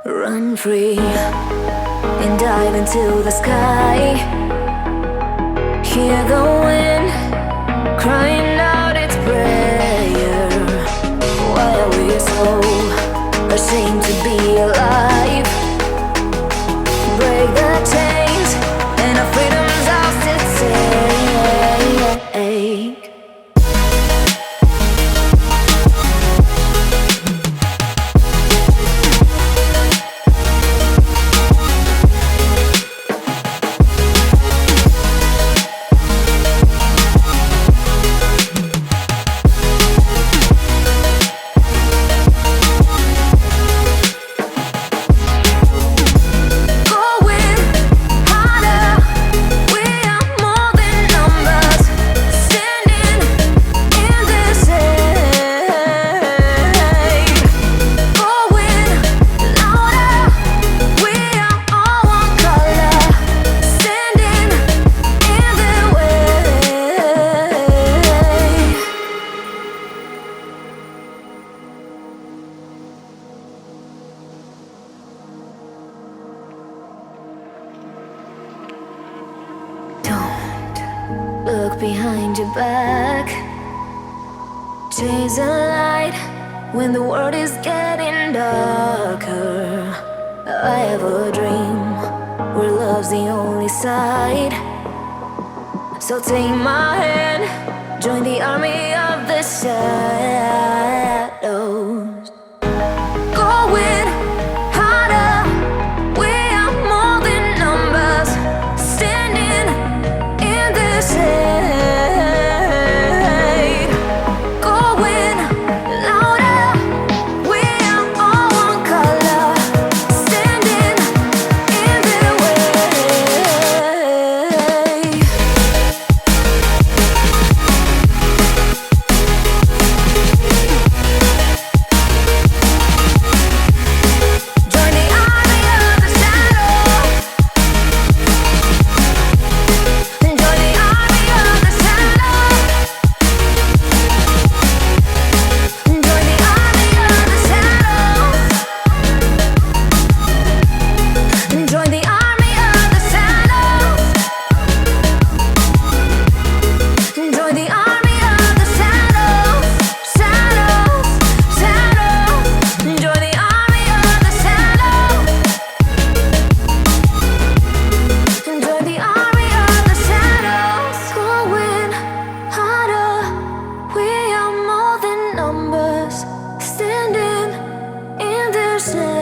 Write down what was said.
Run free and dive into the sky. Hear the wind crying out its prayer. Why are we so ashamed to be alive? Break the chains and our freedom's ours to take. Look behind your back. Chase a light when the world is getting darker. I have a dream where love's the only side. So take my hand, join the army of the shadows. Going harder, we are more than numbers, standing in the shade. Going louder, we are all one color, standing in the way. Join the army of the shadow. Join the army of the shadow. Join the army of the shadow. Join the army of the shadow. Join the army of the shadows. Shadows, shadows. Join the army of the shadows. Join the army of the shadows. Going harder, we are more than numbers, standing in the shade.